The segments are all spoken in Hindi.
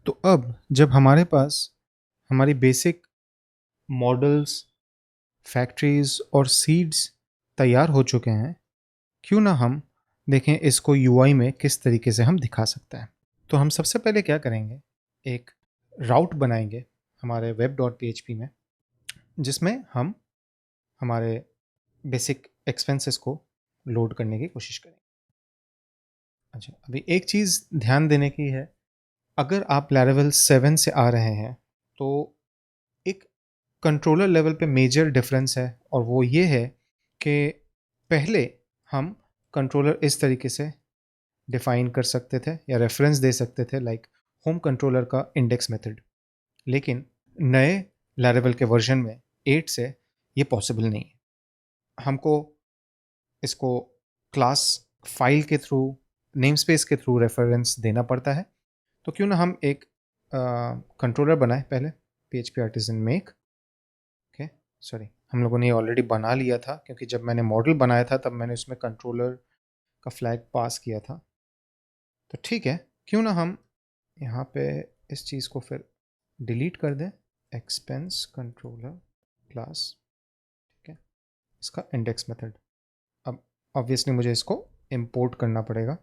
तो अब जब हमारे पास हमारी बेसिक मॉडल्स, फैक्ट्रीज और सीड्स तैयार हो चुके हैं, क्यों ना हम देखें इसको यूआई में किस तरीके से हम दिखा सकते हैं। तो हम सबसे पहले क्या करेंगे, एक राउट बनाएंगे हमारे वेब डॉट पी में, जिसमें हम हमारे बेसिक एक्सपेंसेस को लोड करने की कोशिश करेंगे। अच्छा, अभी एक चीज़ ध्यान देने की है, अगर आप लेवल 7 से आ रहे हैं तो एक कंट्रोलर लेवल पे मेजर डिफरेंस है, और वो ये है कि पहले हम कंट्रोलर इस तरीके से डिफाइन कर सकते थे या रेफरेंस दे सकते थे, लाइक होम कंट्रोलर का इंडेक्स मेथड। लेकिन नए लेवल के वर्जन में 8 से ये पॉसिबल नहीं है। हमको इसको क्लास फाइल के थ्रू, नेम स्पेस के थ्रू रेफरेंस देना पड़ता है। तो क्यों ना हम एक कंट्रोलर बनाए पहले, PHP artisan make. Okay, sorry, हम लोगों ने ये ऑलरेडी बना लिया था, क्योंकि जब मैंने मॉडल बनाया था तब मैंने उसमें कंट्रोलर का फ्लैग पास किया था। तो ठीक है, क्यों ना हम यहाँ पे इस चीज़ को फिर डिलीट कर दें, एक्सपेंस कंट्रोलर क्लास। ठीक है, इसका इंडेक्स मेथड। अब ऑब्वियसली मुझे इसको इंपोर्ट करना पड़ेगा,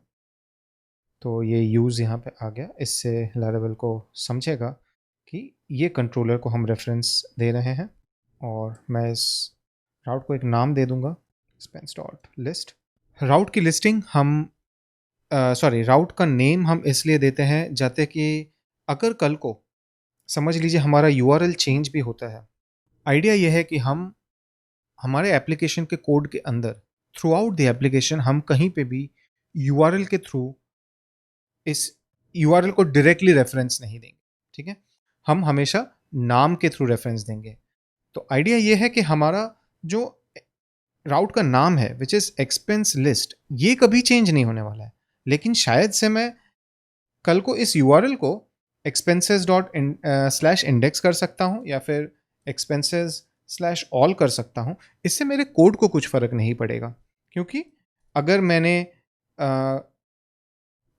तो ये यूज़ यहाँ पे आ गया। इससे लारावेल को समझेगा कि ये कंट्रोलर को हम रेफरेंस दे रहे हैं, और मैं इस राउट को एक नाम दे दूंगा, एक्सपेंस डॉट लिस्ट। राउट की लिस्टिंग हम राउट का नेम हम इसलिए देते हैं जाते कि अगर कल को समझ लीजिए हमारा यूआरएल चेंज भी होता है, आइडिया यह है कि हम हमारे एप्लीकेशन के कोड के अंदर थ्रू आउट द एप्लीकेशन हम कहीं पे भी यूआरएल के थ्रू इस यूआरएल को डायरेक्टली रेफरेंस नहीं देंगे। ठीक है, हम हमेशा नाम के थ्रू रेफरेंस देंगे। तो आइडिया ये है कि हमारा जो राउट का नाम है विच इज एक्सपेंस लिस्ट, ये कभी चेंज नहीं होने वाला है। लेकिन शायद से मैं कल को इस यूआरएल को एक्सपेंसेस डॉट स्लैश इंडेक्स कर सकता हूँ, या फिर एक्सपेंसेस स्लैश ऑल कर सकता हूँ। इससे मेरे कोड को कुछ फ़र्क नहीं पड़ेगा, क्योंकि अगर मैंने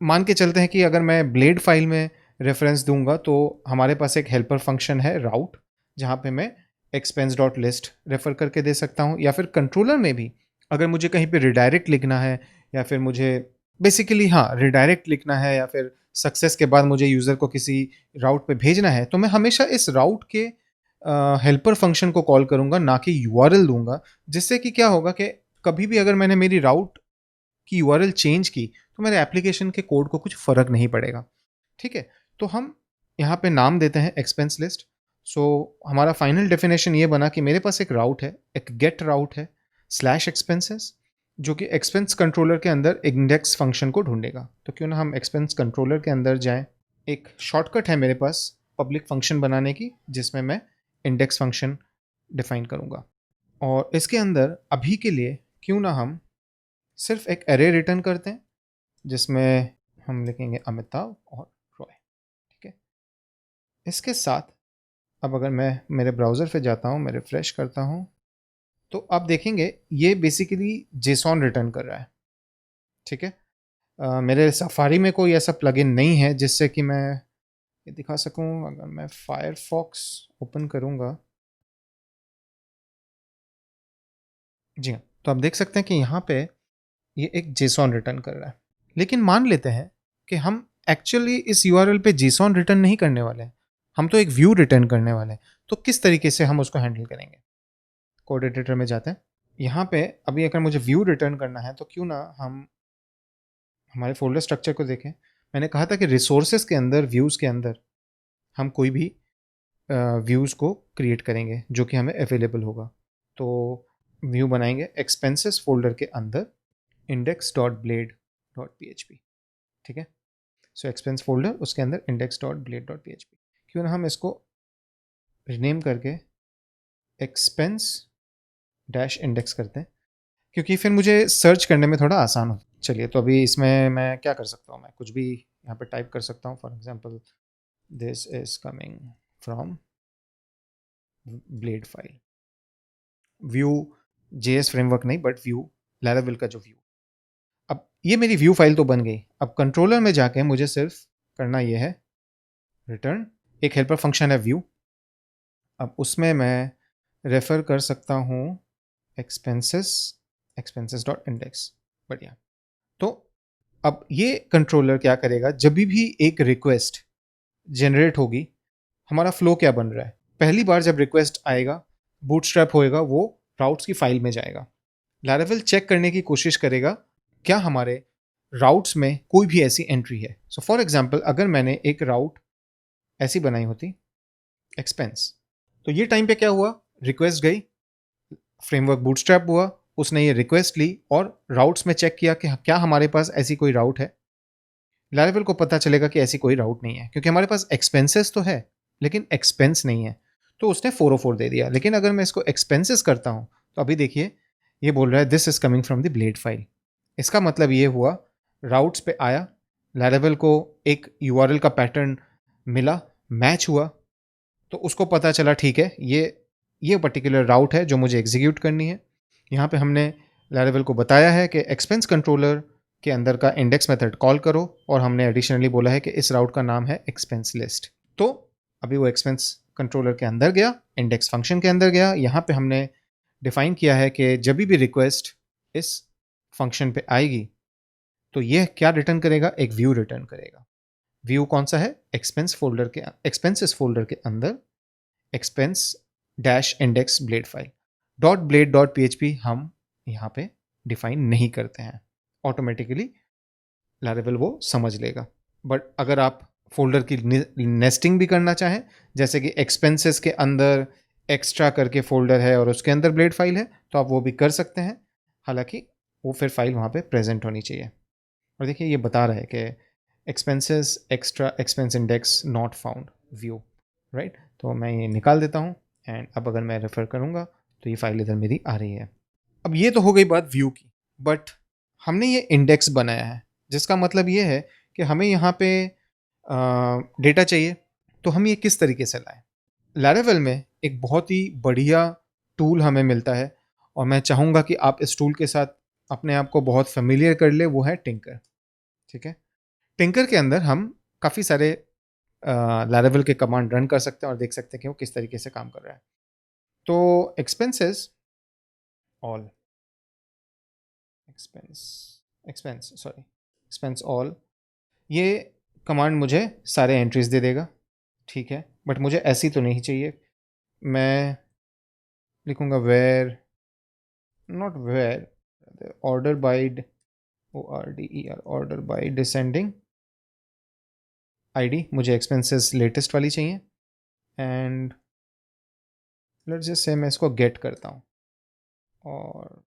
मान के चलते हैं कि अगर मैं ब्लेड फाइल में रेफरेंस दूंगा, तो हमारे पास एक हेल्पर फंक्शन है राउट, जहाँ पे मैं एक्सपेंस डॉट लिस्ट रेफर करके दे सकता हूँ। या फिर कंट्रोलर में भी अगर मुझे कहीं पे रिडायरेक्ट लिखना है, या फिर मुझे बेसिकली रिडायरेक्ट लिखना है, या फिर सक्सेस के बाद मुझे यूज़र को किसी राउट पे भेजना है, तो मैं हमेशा इस राउट के हेल्पर फंक्शन को कॉल करूँगा, ना कि यूआरएल दूंगा। जिससे कि क्या होगा कि कभी भी अगर मैंने मेरी राउट की यूआरएल चेंज की, तो मेरे एप्लीकेशन के कोड को कुछ फ़र्क नहीं पड़ेगा। ठीक है, तो हम यहाँ पे नाम देते हैं एक्सपेंस लिस्ट। सो हमारा फाइनल डेफिनेशन ये बना कि मेरे पास एक राउट है, एक गेट राउट है स्लैश एक्सपेंसेस, जो कि एक्सपेंस कंट्रोलर के अंदर इंडेक्स फंक्शन को ढूंढेगा। तो क्यों ना हम एक्सपेंस कंट्रोलर के अंदर जाएं। एक शॉर्टकट है मेरे पास पब्लिक फंक्शन बनाने की, जिसमें मैं इंडेक्स फंक्शन डिफाइन करूँगा, और इसके अंदर अभी के लिए क्यों ना हम सिर्फ एक एरे रिटर्न करते हैं, जिसमें हम लिखेंगे अमिताभ और रॉय। ठीक है, इसके साथ अब अगर मैं मेरे ब्राउज़र पे जाता हूँ, मैं रिफ्रेश करता हूँ, तो आप देखेंगे ये बेसिकली जेसॉन रिटर्न कर रहा है। ठीक है, मेरे सफारी में कोई ऐसा प्लगइन नहीं है जिससे कि मैं ये दिखा सकूँ। अगर मैं फायरफॉक्स ओपन करूँगा, जी हाँ, तो आप देख सकते हैं कि यहाँ पे ये एक जेसॉन रिटर्न कर रहा है। लेकिन मान लेते हैं कि हम एक्चुअली इस यूआरएल पे जेसॉन रिटर्न नहीं करने वाले हैं, हम तो एक व्यू रिटर्न करने वाले हैं। तो किस तरीके से हम उसको हैंडल करेंगे? कोड एडिटर में जाते हैं, यहाँ पे अभी अगर मुझे व्यू रिटर्न करना है, तो क्यों ना हम हमारे फोल्डर स्ट्रक्चर को देखें। मैंने कहा था कि रिसोर्सेज के अंदर, व्यूज़ के अंदर हम कोई भी व्यूज़ को क्रिएट करेंगे जो कि हमें अवेलेबल होगा। तो व्यू बनाएंगे एक्सपेंसेस फोल्डर के अंदर index dot blade dot PHP। ठीक है, सो एक्सपेंस फोल्डर, उसके अंदर index dot blade dot PHP। क्यों ना हम इसको रिनेम करके एक्सपेंस डैश इंडेक्स करते हैं, क्योंकि फिर मुझे सर्च करने में थोड़ा आसान हो। चलिए, तो अभी इसमें मैं क्या कर सकता हूँ, मैं कुछ भी यहाँ पे टाइप कर सकता हूँ। For example, this is coming from blade file, view JS framework नहीं, बट व्यू लैरावेल का जो व्यू। अब ये मेरी व्यू फाइल तो बन गई। अब कंट्रोलर में जाके मुझे सिर्फ करना ये है रिटर्न। एक हेल्पर फंक्शन है व्यू, अब उसमें मैं रेफर कर सकता हूँ एक्सपेंसेस, एक्सपेंसेस डॉट इंडेक्स। बढ़िया। तो अब ये कंट्रोलर क्या करेगा, जब भी एक रिक्वेस्ट जनरेट होगी, हमारा फ्लो क्या बन रहा है, पहली बार जब रिक्वेस्ट आएगा, बूटस्ट्रैप होएगा, वो राउट्स की फाइल में जाएगा, लैरावेल चेक करने की कोशिश करेगा क्या हमारे राउट्स में कोई भी ऐसी एंट्री है। सो फॉर एग्जांपल अगर मैंने एक राउट ऐसी बनाई होती एक्सपेंस, तो ये टाइम पे क्या हुआ, रिक्वेस्ट गई, फ्रेमवर्क बूटस्ट्रैप हुआ, उसने ये रिक्वेस्ट ली और राउट्स में चेक किया कि क्या हमारे पास ऐसी कोई राउट है। लैरावेल को पता चलेगा कि ऐसी कोई राउट नहीं है, क्योंकि हमारे पास एक्सपेंसेस तो है लेकिन एक्सपेंस नहीं है, तो उसने 404 दे दिया। लेकिन अगर मैं इसको एक्सपेंसेस करता हूं, तो अभी देखिए ये बोल रहा है this is coming from the blade file. इसका मतलब ये हुआ राउट्स पे आया, लैरावेल को एक यूआरएल का पैटर्न मिला, मैच हुआ, तो उसको पता चला ठीक है ये पर्टिकुलर राउट है जो मुझे एग्जीक्यूट करनी है। यहाँ पे हमने लैरावेल को बताया है कि एक्सपेंस कंट्रोलर के अंदर का इंडेक्स मेथड कॉल करो, और हमने एडिशनली बोला है कि इस राउट का नाम है एक्सपेंस लिस्ट। तो अभी वो एक्सपेंस कंट्रोलर के अंदर गया, इंडेक्स फंक्शन के अंदर गया, यहाँ पे हमने डिफाइन किया है कि जब भी रिक्वेस्ट इस फंक्शन पे आएगी तो यह क्या रिटर्न करेगा, एक व्यू रिटर्न करेगा। व्यू कौन सा है, एक्सपेंसेस फोल्डर के अंदर expense dash index blade file dot blade dot PHP हम यहाँ पे डिफाइन नहीं करते हैं, ऑटोमेटिकली लैरावेल वो समझ लेगा। बट अगर आप फोल्डर की नेस्टिंग भी करना चाहें, जैसे कि एक्सपेंसेस के अंदर एक्स्ट्रा करके फोल्डर है और उसके अंदर ब्लेड फाइल है, तो आप वो भी कर सकते हैं, हालांकि वो फिर फाइल वहाँ पे प्रेजेंट होनी चाहिए। और देखिए ये बता रहा है कि expenses extra expense index not found view, right. तो मैं ये निकाल देता हूँ, एंड अब अगर मैं रेफर करूँगा तो ये फाइल इधर मेरी आ रही है। अब ये तो हो गई बात व्यू की, बट हमने ये इंडेक्स बनाया है, जिसका मतलब ये है कि हमें यहाँ पे डेटा चाहिए, तो हम ये किस तरीके से लाएं। लैरावेल में एक बहुत ही बढ़िया टूल हमें मिलता है, और मैं चाहूँगा कि आप इस टूल के साथ अपने आप को बहुत फेमिलियर कर ले, वो है टिंकर। ठीक है, टिंकर के अंदर हम काफ़ी सारे लैरावेल के कमांड रन कर सकते हैं और देख सकते हैं कि वो किस तरीके से काम कर रहा है। तो expenses all, expense expense sorry expense all, ये कमांड मुझे सारे एंट्रीज दे देगा। ठीक है, बट मुझे ऐसी तो नहीं चाहिए, मैं लिखूंगा where, not where, order by, ORDER, order by descending ID, मुझे एक्सपेंसेस लेटेस्ट वाली चाहिए। एंड लेट्स जस्ट से मैं इसको गेट करता हूँ, और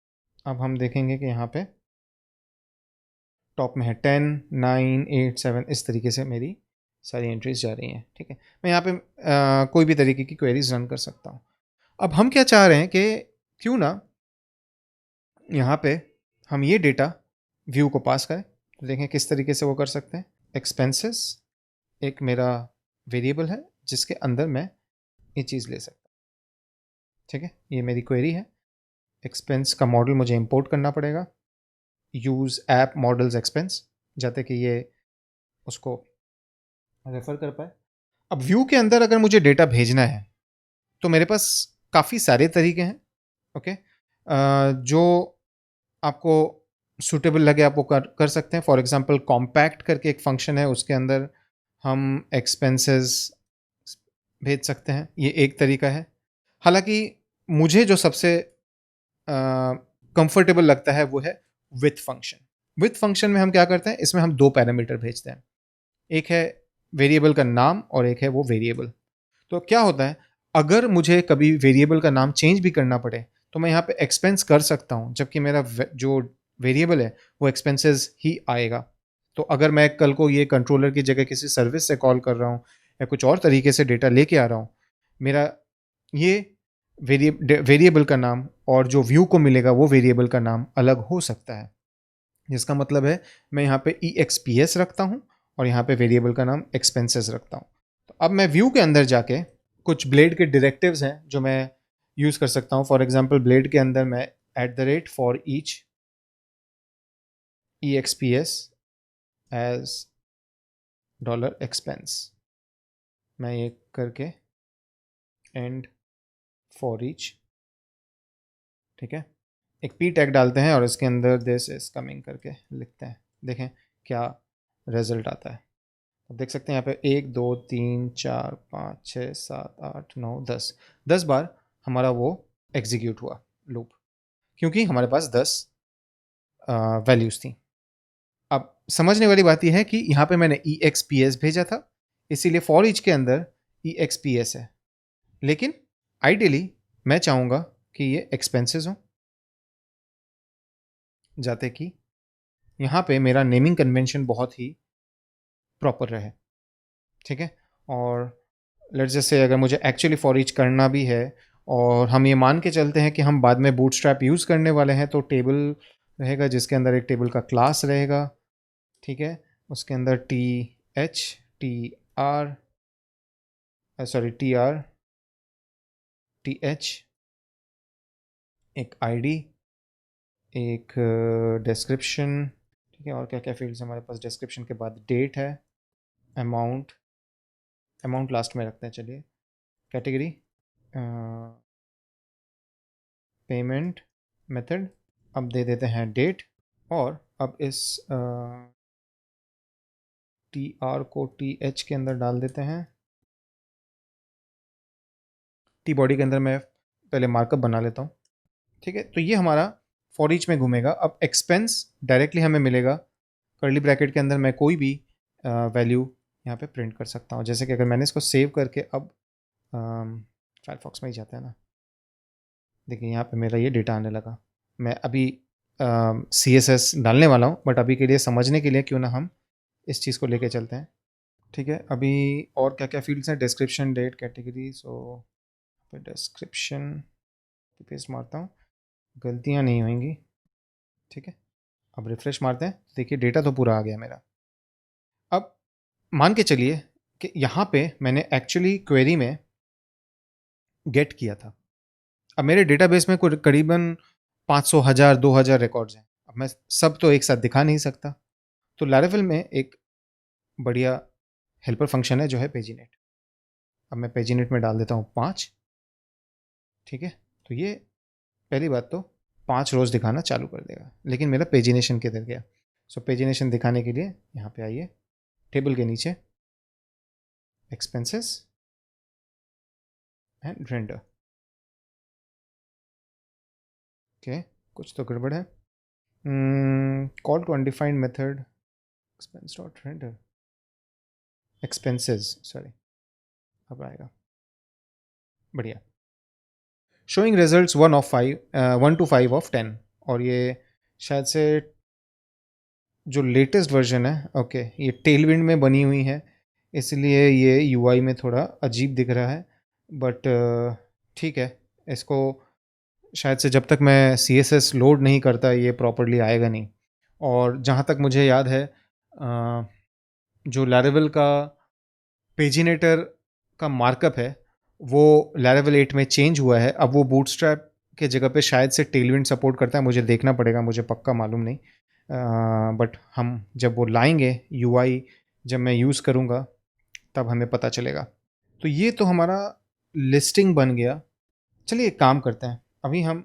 अब हम देखेंगे कि यहाँ पे टॉप में है 10, 9, 8, 7, इस तरीके से मेरी सारी एंट्रीज जा रही हैं। ठीक है, मैं यहाँ पे कोई भी तरीके की क्वेरीज रन कर सकता हूँ। अब हम क्या चाह रहे हैं कि क्यों ना यहाँ पे हम ये डेटा व्यू को पास करें, तो देखें किस तरीके से वो कर सकते हैं। एक्सपेंसेस एक मेरा वेरिएबल है जिसके अंदर मैं ये चीज़ ले सकता हूँ। ठीक है, ये मेरी क्वेरी है। एक्सपेंस का मॉडल मुझे इंपोर्ट करना पड़ेगा, यूज़ ऐप मॉडल्स एक्सपेंस, जाते कि ये उसको रेफर कर पाए। अब व्यू के अंदर अगर मुझे डेटा भेजना है, तो मेरे पास काफ़ी सारे तरीके हैं। ओके, जो आपको सूटेबल लगे आप वो कर सकते हैं। फॉर एग्जांपल कॉम्पैक्ट करके एक फंक्शन है, उसके अंदर हम एक्सपेंसेस भेज सकते हैं, ये एक तरीका है। हालांकि मुझे जो सबसे कंफर्टेबल लगता है वो है विथ फंक्शन। विथ फंक्शन में हम क्या करते हैं, इसमें हम दो पैरामीटर भेजते हैं, एक है वेरिएबल का नाम और एक है वो वेरिएबल। तो क्या होता है, अगर मुझे कभी वेरिएबल का नाम चेंज भी करना पड़े, तो मैं यहाँ पे एक्सपेंस कर सकता हूँ, जबकि मेरा जो वेरिएबल है वो एक्सपेंसेस ही आएगा। तो अगर मैं कल को ये कंट्रोलर की जगह किसी सर्विस से कॉल कर रहा हूँ या कुछ और तरीके से डेटा लेके आ रहा हूँ, मेरा ये वेरिएबल का नाम और जो व्यू को मिलेगा वो वेरिएबल का नाम अलग हो सकता है। जिसका मतलब है मैं यहाँ पे EXPS रखता हूँ और यहाँ पे वेरिएबल का नाम एक्सपेंसेस रखता हूँ। तो अब मैं व्यू के अंदर जाके कुछ ब्लेड के डायरेक्टिव्स हैं जो मैं यूज़ कर सकता हूँ। फॉर एग्जांपल ब्लेड के अंदर मैं @ for each EXPS as $expense, मैं ये करके एंड फॉर ईच, ठीक है, एक पी टैग डालते हैं और इसके अंदर दिस इज कमिंग करके लिखते हैं। देखें क्या रिजल्ट आता है। अब देख सकते हैं यहाँ पे 1 2 3 4 5 6 7 8 9 10 बार हमारा वो एग्जीक्यूट हुआ लूप, क्योंकि हमारे पास 10 वैल्यूज़ थी। अब समझने वाली बात यह है कि यहाँ पे मैंने ई एक्स पी एस भेजा था, इसीलिए फॉर ईच के अंदर ई एक्स पी एस है, लेकिन आइडियली मैं चाहूँगा कि ये एक्सपेंसेस हों, जाते कि यहाँ पे मेरा नेमिंग कन्वेंशन बहुत ही प्रॉपर रहे, ठीक है। और लेट्स जस्ट से अगर मुझे एक्चुअली फॉर ईच करना भी है और हम ये मान के चलते हैं कि हम बाद में बूटस्ट्रैप यूज़ करने वाले हैं, तो टेबल रहेगा जिसके अंदर एक टेबल का क्लास रहेगा, ठीक है। उसके अंदर T H T R sorry T R T H, एक आईडी, एक डिस्क्रिप्शन, ठीक है। और क्या क्या फील्ड्स हमारे पास, डिस्क्रिप्शन के बाद डेट है, अमाउंट, अमाउंट लास्ट में रखते हैं चलिए, कैटेगरी, पेमेंट मेथड, अब दे देते हैं डेट, और अब इस टी आर को टी एच के अंदर डाल देते हैं, टी बॉडी के अंदर मैं पहले मार्कअप बना लेता हूँ, ठीक है। तो ये हमारा फॉर ईच में घूमेगा। अब एक्सपेंस डायरेक्टली हमें मिलेगा कर्ली ब्रैकेट के अंदर, मैं कोई भी वैल्यू यहाँ पे प्रिंट कर सकता हूँ, जैसे कि अगर मैंने इसको सेव करके अब फायरफॉक्स में ही जाता है ना, देखिए यहाँ पे मेरा ये डेटा आने लगा। मैं अभी सी एस एस डालने वाला हूँ, बट अभी के लिए समझने के लिए क्यों ना हम इस चीज़ को लेके चलते हैं, ठीक है। अभी और क्या क्या फील्ड्स हैं, डिस्क्रिप्शन, डेट, कैटेगरी, सो डिस्क्रिप्शन पेस्ट मारता हूँ, गलतियाँ नहीं होंगी, ठीक है। अब रिफ्रेश मारते हैं, देखिए डेटा तो पूरा आ गया मेरा। अब मान के चलिए कि यहाँ पे मैंने एक्चुअली क्वेरी में गेट किया था। अब मेरे डेटाबेस में करीबन 500 1000 2000 रिकॉर्ड्स हैं, अब मैं सब तो एक साथ दिखा नहीं सकता, तो लैरावेल में एक बढ़िया हेल्पर फंक्शन है जो है पेजिनेट। अब मैं पेजिनेट में डाल देता हूँ 5, ठीक है। तो ये पहली बात तो 5 रोज दिखाना चालू कर देगा, लेकिन मेरा पेजिनेशन किधर गया। सो पेजिनेशन दिखाने के लिए यहाँ पे आइए, टेबल के नीचे एक्सपेंसेस एंड रेंडर, ओके, कुछ तो गड़बड़ है। Call to undefined method expense dot render, expenses sorry, अब आएगा बढ़िया। Showing results 1 of 5 1 to 5 of 10, और ये शायद से जो लेटेस्ट वर्जन है, ओके, ये टेलविंड में बनी हुई है, इसलिए ये यूआई में थोड़ा अजीब दिख रहा है, बट ठीक है, इसको शायद से जब तक मैं सी एस एस लोड नहीं करता ये प्रॉपरली आएगा नहीं। और जहाँ तक मुझे याद है जो लैरावेल का पेजिनेटर का मार्कअप है वो लैरावेल 8 में चेंज हुआ है, अब वो बूटस्ट्रैप के जगह पे शायद से टेलविंड सपोर्ट करता है, मुझे देखना पड़ेगा, मुझे पक्का मालूम नहीं, बट हम जब वो लाएंगे यूआई, जब मैं यूज़ करूँगा तब हमें पता चलेगा। तो ये तो हमारा लिस्टिंग बन गया। चलिए एक काम करते हैं, अभी हम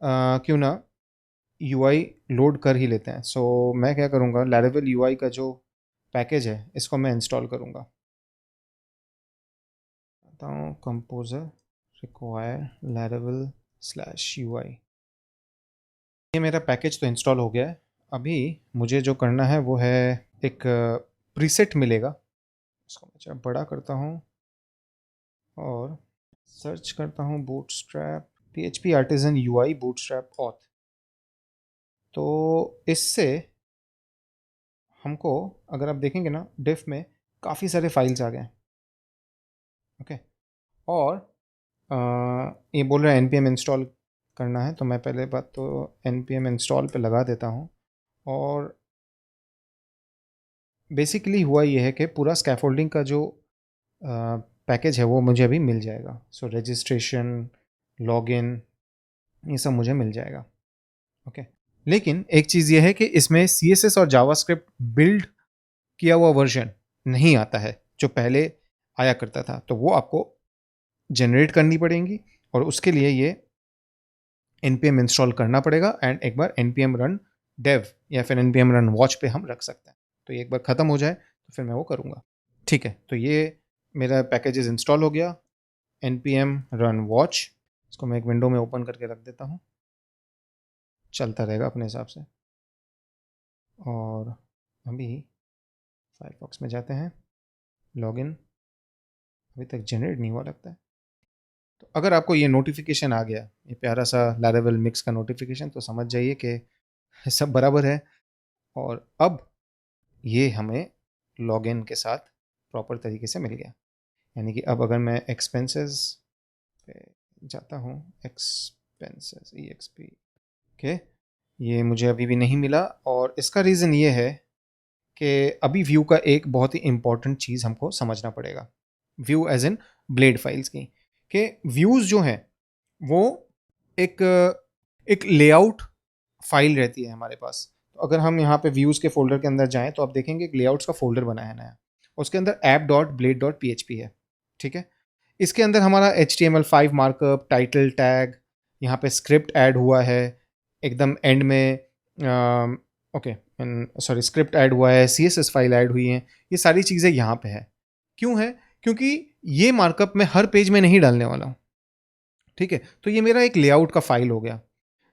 क्यों ना यूआई लोड कर ही लेते हैं। सो मैं क्या करूँगा, लैरावेल यूआई का जो पैकेज है इसको मैं इंस्टॉल करूँगा, आता हूँ कंपोजर रिक्वायर लैरावेल स्लैश यूआई, ये मेरा पैकेज तो इंस्टॉल हो गया है। अभी मुझे जो करना है वो है एक प्रीसेट मिलेगा, इसको मैं बड़ा करता हूँ और सर्च करता हूँ Bootstrap PHP artisan UI Bootstrap auth. तो इससे हमको अगर आप देखेंगे ना डिफ में काफ़ी सारे फाइल्स आ गए, ओके। और ये बोल रहा है npm इंस्टॉल करना है, तो मैं पहले बात तो npm इंस्टॉल पे लगा देता हूँ। और बेसिकली हुआ ये है कि पूरा स्कैफोल्डिंग का जो पैकेज है वो मुझे अभी मिल जाएगा। सो रजिस्ट्रेशन, लॉगिन, ये सब मुझे मिल जाएगा, ओके। लेकिन एक चीज़ ये है कि इसमें CSS और जावास्क्रिप्ट बिल्ड किया हुआ वर्जन नहीं आता है, जो पहले आया करता था, तो वो आपको जनरेट करनी पड़ेंगी और उसके लिए ये npm इंस्टॉल करना पड़ेगा एंड एक बार npm रन dev या फिर npm रन watch पे हम रख सकते हैं। तो ये एक बार ख़त्म हो जाए तो फिर मैं वो करूँगा। ठीक है, तो ये मेरा पैकेजेस इंस्टॉल हो गया, npm run watch, इसको मैं एक विंडो में ओपन करके रख देता हूँ, चलता रहेगा अपने हिसाब से। और अभी फायरफॉक्स में जाते हैं, लॉगिन अभी तक जनरेट नहीं हुआ लगता है। तो अगर आपको ये नोटिफिकेशन आ गया, ये प्यारा सा लैरावेल मिक्स का नोटिफिकेशन, तो समझ जाइए कि सब बराबर है। और अब ये हमें लॉगिन के साथ प्रॉपर तरीके से मिल गया। यानी कि अब अगर मैं एक्सपेंसेस पे जाता हूँ, एक्सपेंसेस EXP के, ये मुझे अभी भी नहीं मिला और इसका रीज़न ये है कि अभी व्यू का एक बहुत ही इम्पॉर्टेंट चीज़ हमको समझना पड़ेगा, view as in blade files की, कि व्यूज़ जो हैं वो एक एक लेआउट फाइल रहती है हमारे पास। तो अगर हम यहाँ पे व्यूज़ के फोल्डर के अंदर जाएं तो आप देखेंगे एक लेआउट्स का फोल्डर बना है नया, उसके अंदर app.blade.php है। ठीक है, इसके अंदर हमारा HTML5 मार्कअप, टाइटल टैग, यहाँ पे स्क्रिप्ट ऐड हुआ है एकदम एंड में, ओके सॉरी, स्क्रिप्ट ऐड हुआ है, CSS फाइल ऐड हुई है, ये सारी चीज़ें यहाँ पे है। क्यों है? क्योंकि ये मार्कअप मैं हर पेज में नहीं डालने वाला हूँ। ठीक है, तो ये मेरा एक लेआउट का फाइल हो गया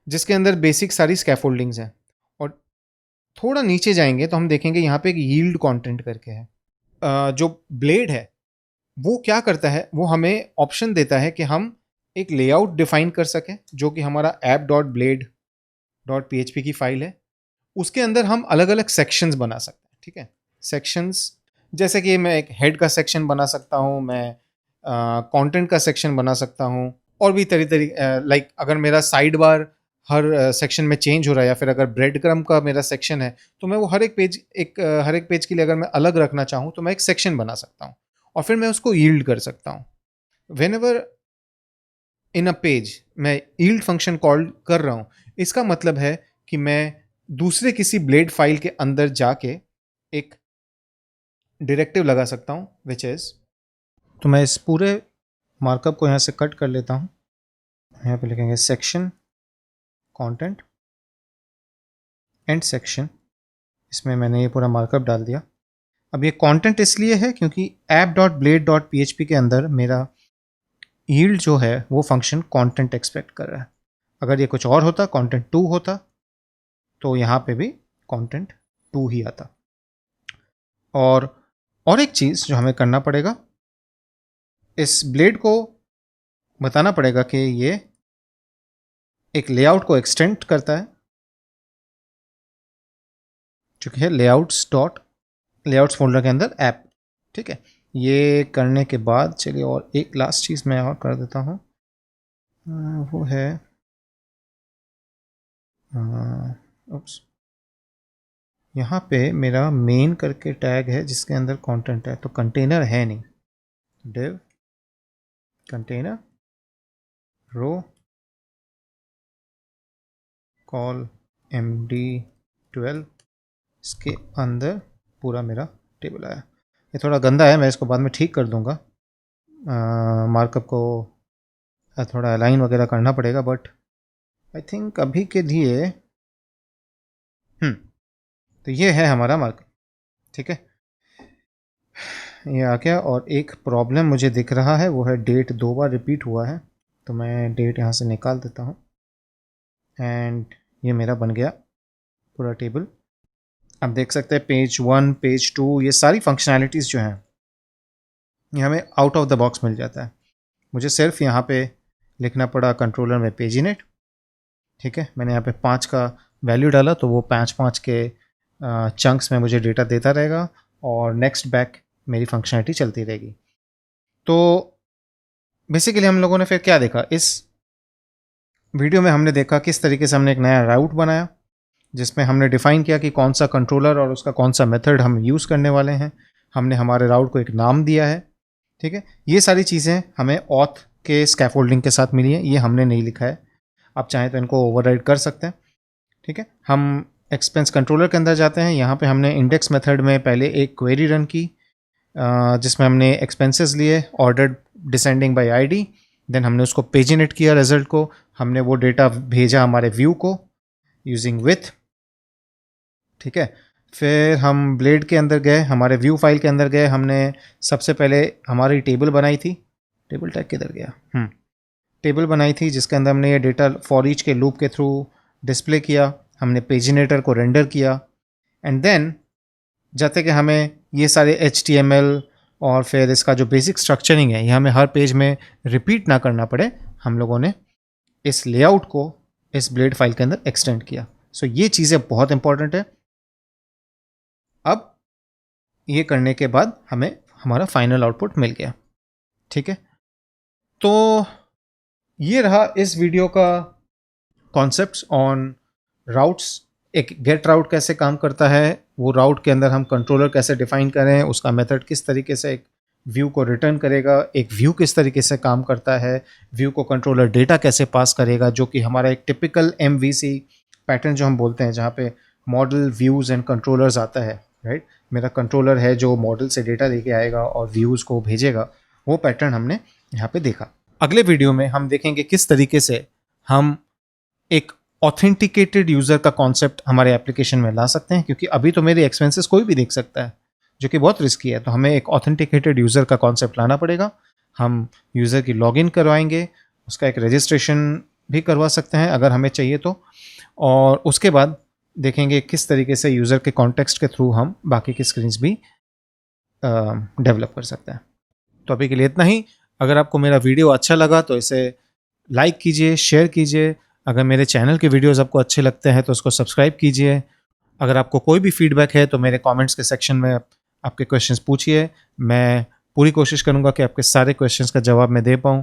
जिसके अंदर बेसिक सारी स्कैफोल्डिंग्स हैं। और थोड़ा नीचे जाएंगे तो हम देखेंगे यहाँ पे एक यील्ड कंटेंट करके है। जो ब्लेड है वो क्या करता है, वो हमें ऑप्शन देता है कि हम एक लेआउट डिफाइन कर सकें, जो कि हमारा app.blade.php की फाइल है। उसके अंदर हम अलग अलग सेक्शंस बना सकते हैं। ठीक है, सेक्शंस जैसे कि मैं एक हेड का सेक्शन बना सकता हूँ, मैं कंटेंट का सेक्शन बना सकता हूँ, और भी लाइक अगर मेरा साइड बार हर सेक्शन में चेंज हो रहा है, या फिर अगर ब्रेड क्रम का मेरा सेक्शन है तो मैं वो हर एक पेज के लिए अगर मैं अलग रखना चाहूँ तो मैं एक सेक्शन बना सकता हूँ और फिर मैं उसको यील्ड कर सकता हूँ। When ever in a page मैं यील्ड फंक्शन कॉल कर रहा हूँ, इसका मतलब है कि मैं दूसरे किसी ब्लेड फाइल के अंदर जाके एक डायरेक्टिव लगा सकता हूँ विच इज, तो मैं इस पूरे मार्कअप को यहाँ से कट कर लेता हूँ। यहाँ पे लिखेंगे सेक्शन कंटेंट एंड सेक्शन, इसमें मैंने ये पूरा मार्कअप डाल दिया। अब ये कंटेंट इसलिए है क्योंकि app.blade.php के अंदर मेरा यील्ड जो है वो फंक्शन कंटेंट एक्सपेक्ट कर रहा है। अगर ये कुछ और होता, कंटेंट 2 होता, तो यहाँ पे भी कंटेंट 2 ही आता। और एक चीज़ जो हमें करना पड़ेगा, इस ब्लेड को बताना पड़ेगा कि ये एक लेआउट को एक्सटेंड करता है, जो कि है लेआउट्स फोल्डर के अंदर ऐप। ठीक है, ये करने के बाद चलिए और एक लास्ट चीज़ मैं और कर देता हूँ, वो है उप्स, यहाँ पे मेरा मेन करके टैग है जिसके अंदर कंटेंट है, तो कंटेनर है नहीं, div कंटेनर रो कॉल md12, इसके अंदर पूरा मेरा टेबल आया। ये थोड़ा गंदा है, मैं इसको बाद में ठीक कर दूंगा, मार्कअप को थोड़ा अलाइन वगैरह करना पड़ेगा, बट आई थिंक अभी के लिए तो ये है हमारा मार्कअप। ठीक है, ये आ गया। और एक प्रॉब्लम मुझे दिख रहा है, वो है डेट 2 बार रिपीट हुआ है, तो मैं डेट यहाँ से निकाल देता हूँ एंड ये मेरा बन गया पूरा टेबल। आप देख सकते हैं पेज 1, पेज 2, ये सारी फंक्शनैलिटीज़ जो हैं ये हमें आउट ऑफ द बॉक्स मिल जाता है। मुझे सिर्फ यहाँ पे लिखना पड़ा कंट्रोलर में पेजिनेट। ठीक है, मैंने यहाँ पे 5 का वैल्यू डाला तो वो 5 के चंक्स में मुझे डेटा देता रहेगा और नेक्स्ट बैक मेरी फंक्शनैलिटी चलती रहेगी। तो बेसिकली हम लोगों ने फिर क्या देखा, इस वीडियो में हमने देखा किस तरीके से हमने एक नया राउट बनाया जिसमें हमने डिफ़ाइन किया कि कौन सा कंट्रोलर और उसका कौन सा मेथड हम यूज़ करने वाले हैं। हमने हमारे राउट को एक नाम दिया है। ठीक है, ये सारी चीज़ें हमें ऑथ के स्कैफोल्डिंग के साथ मिली हैं, ये हमने नहीं लिखा है, आप चाहें तो इनको ओवरराइड कर सकते हैं। ठीक है, हम एक्सपेंस कंट्रोलर के अंदर जाते हैं, यहाँ पे हमने इंडेक्स मेथड में पहले एक क्वेरी रन की जिसमें हमने एक्सपेंसेस लिए, ordered descending by ID, then हमने उसको पेजिनेट किया रिजल्ट को, हमने वो डेटा भेजा हमारे व्यू को यूजिंग विथ, ठीक है। फिर हम ब्लेड के अंदर गए, हमारे व्यू फाइल के अंदर गए, हमने सबसे पहले हमारी टेबल बनाई थी, टेबल टैग किधर गया, टेबल बनाई थी जिसके अंदर हमने ये डेटा फॉर ईच के लूप के थ्रू डिस्प्ले किया, हमने पेजिनेटर को रेंडर किया, एंड देन जाते कि हमें ये सारे HTML और फिर इसका जो बेसिक स्ट्रक्चरिंग है ये हमें हर पेज में रिपीट ना करना पड़े, हम लोगों ने इस लेआउट को इस ब्लेड फाइल के अंदर एक्सटेंड किया। सो ये चीज़ें बहुत इंपॉर्टेंट है। अब ये करने के बाद हमें हमारा फाइनल आउटपुट मिल गया, ठीक है। तो ये रहा इस वीडियो का कॉन्सेप्ट्स ऑन राउट्स। एक गेट राउट कैसे काम करता है, वो राउट के अंदर हम कंट्रोलर कैसे डिफाइन करें, उसका मेथड किस तरीके से एक व्यू को रिटर्न करेगा, एक व्यू किस तरीके से काम करता है, व्यू को कंट्रोलर डेटा कैसे पास करेगा, जो कि हमारा एक टिपिकल MVC पैटर्न जो हम बोलते हैं, जहाँ पे मॉडल, व्यूज़ एंड कंट्रोलर्स आता है, राइट। मेरा कंट्रोलर है जो मॉडल से डेटा लेके आएगा और व्यूज़ को भेजेगा, वो पैटर्न हमने यहाँ पे देखा। अगले वीडियो में हम देखेंगे किस तरीके से हम एक ऑथेंटिकेटेड यूज़र का कॉन्सेप्ट हमारे एप्लीकेशन में ला सकते हैं, क्योंकि अभी तो मेरे एक्सपेंसेस कोई भी देख सकता है, जो कि बहुत रिस्की है। तो हमें एक ऑथेंटिकेटेड यूज़र का कॉन्सेप्ट लाना पड़ेगा। हम यूज़र की लॉगिन करवाएंगे, उसका एक रजिस्ट्रेशन भी करवा सकते हैं अगर हमें चाहिए तो, और उसके बाद देखेंगे किस तरीके से यूज़र के कॉन्टेक्स्ट के थ्रू हम बाकी की स्क्रीन्स भी डेवलप कर सकते हैं। तो अभी के लिए इतना ही। अगर आपको मेरा वीडियो अच्छा लगा तो इसे लाइक कीजिए, शेयर कीजिए। अगर मेरे चैनल के वीडियोस आपको अच्छे लगते हैं तो उसको सब्सक्राइब कीजिए। अगर आपको कोई भी फीडबैक है तो मेरे कमेंट्स के सेक्शन में आपके क्वेश्चंस पूछिए, मैं पूरी कोशिश करूंगा कि आपके सारे क्वेश्चंस का जवाब मैं दे पाऊँ।